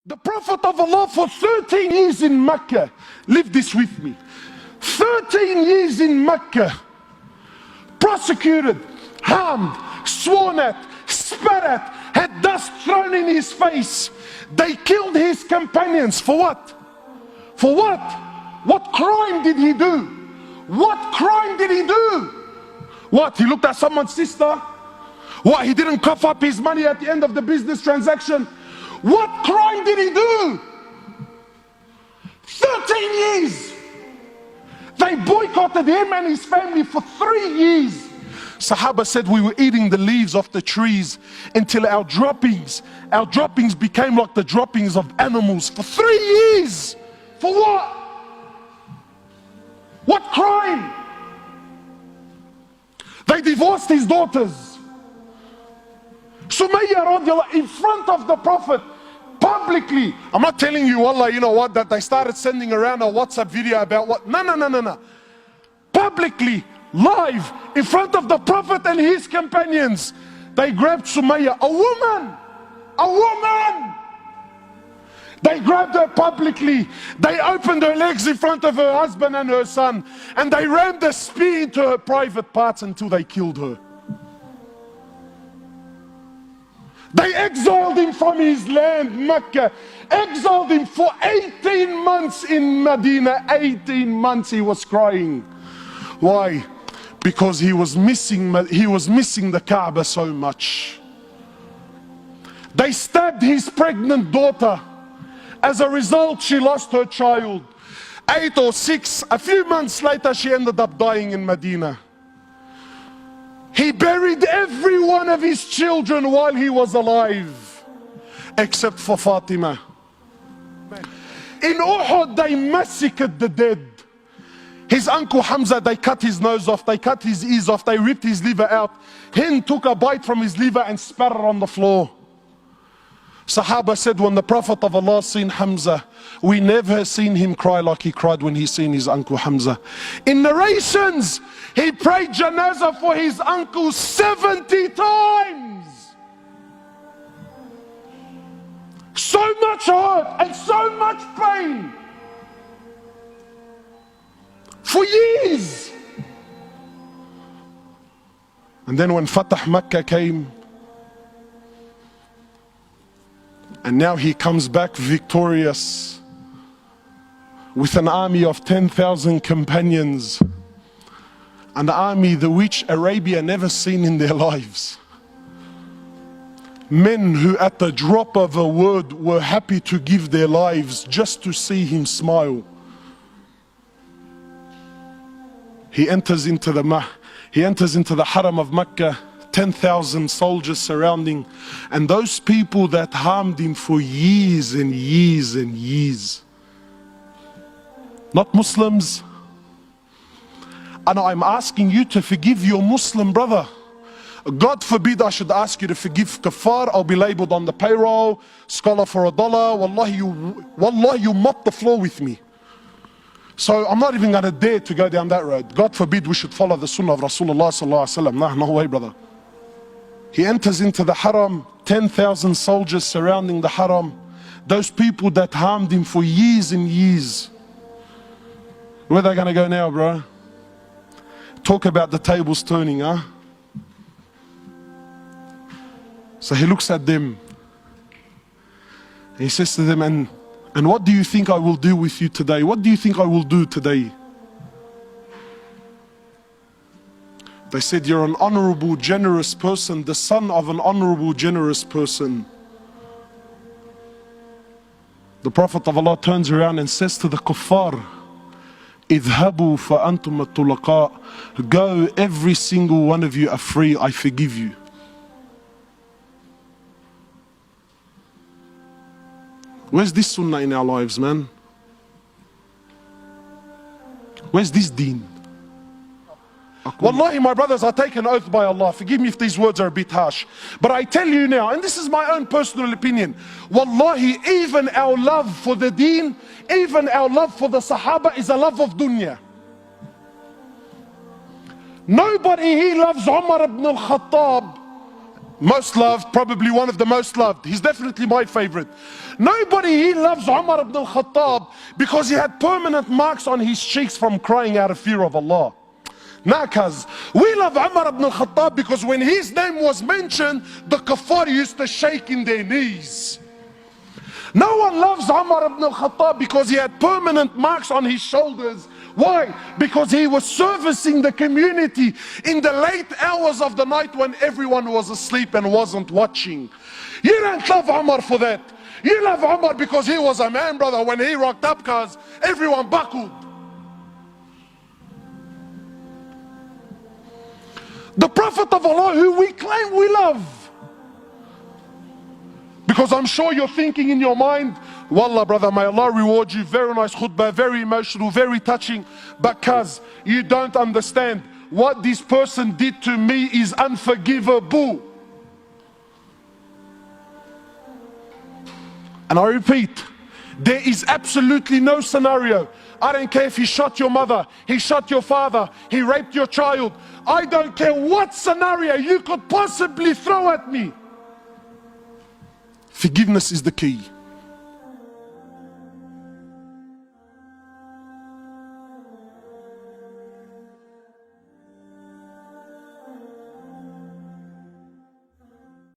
The Prophet of Allah for 13 years in Mecca, live this with me, 13 years in Mecca, prosecuted, harmed, sworn at, spat at, had dust thrown in his face. They killed his companions. For what? For what? What crime did he do? What crime did he do? What? He looked at someone's sister? What? He didn't cough up his money at the end of the business transaction? What crime did he do? 13 years. They boycotted him and his family for 3 years. Sahaba said we were eating the leaves off the trees until our droppings became like the droppings of animals for 3 years. For what? What crime? They divorced his daughters. Sumayya radiallahu in front of the Prophet, publicly. I'm not telling you, Allah, you know what, that they started sending around a WhatsApp video about what. No. Publicly, live, in front of the Prophet and his companions, they grabbed Sumayya, a woman. They grabbed her publicly. They opened her legs in front of her husband and her son, and they rammed a spear into her private parts until they killed her. They exiled him from his land, Mecca, exiled him for 18 months in Medina. 18 months he was crying. Why? Because he was missing the Kaaba so much. They stabbed his pregnant daughter. As a result, she lost her child. 8 or 6, a few months later, she ended up dying in Medina. He buried every one of his children while he was alive, except for Fatima. In Uhud, they massacred the dead. His uncle Hamza, they cut his nose off, they cut his ears off, they ripped his liver out. Hind took a bite from his liver and spat it on the floor. Sahaba said when the Prophet of Allah seen Hamza, we never seen him cry like he cried when he seen his uncle Hamza. In narrations, he prayed janazah for his uncle 70 times. So much hurt and so much pain. For years. And then when Fatah Makkah came, and now he comes back victorious with an army of 10,000 companions, an army the which Arabia never seen in their lives. Men who at the drop of a word were happy to give their lives just to see him smile. He enters into the Haram of Mecca, 10,000 soldiers surrounding, and those people that harmed him for years and years and years, not Muslims. And I'm asking you to forgive your Muslim brother. God forbid I should ask you to forgive kafar. I'll be labeled on the payroll, scholar for $1. Wallahi, you mop the floor with me. So I'm not even going to dare to go down that road. God forbid we should follow the sunnah of Rasulullah sallallahu alaihi wasallam. No way, brother. He enters into the Haram, 10,000 soldiers surrounding the Haram. Those people that harmed him for years and years. Where are they going to go now, bro? Talk about the tables turning, huh? So he looks at them. He says to them, and what do you think I will do with you today? What do you think I will do today? They said, you're an honorable, generous person, the son of an honorable, generous person. The Prophet of Allah turns around and says to the kuffar, اذهبوا فأنتم الطلقاء. Go, every single one of you are free, I forgive you. Where's this sunnah in our lives, man? Where's this deen? Wallahi, my brothers, I take an oath by Allah, forgive me if these words are a bit harsh, but I tell you now, and this is my own personal opinion, Wallahi, even our love for the deen, even our love for the Sahaba is a love of dunya. Nobody here loves Umar ibn al-Khattab most loved, probably one of the most loved. He's definitely my favorite. Nobody here loves Umar ibn al-Khattab because he had permanent marks on his cheeks from crying out of fear of Allah. Nakas. We love Umar ibn al-Khattab because when his name was mentioned, the kuffar used to shake in their knees. No one loves Umar ibn al-Khattab because he had permanent marks on his shoulders. Why? Because he was servicing the community in the late hours of the night when everyone was asleep and wasn't watching. You don't love Umar for that. You love Umar because he was a man, brother. When he rocked up, cause everyone buckled. The Prophet of Allah who we claim we love. Because I'm sure you're thinking in your mind, Wallah brother, may Allah reward you, very nice khutbah, very emotional, very touching, because you don't understand what this person did to me is unforgivable. And I repeat, there is absolutely no scenario. I don't care if he shot your mother, he shot your father, he raped your child. I don't care what scenario you could possibly throw at me. Forgiveness is the key.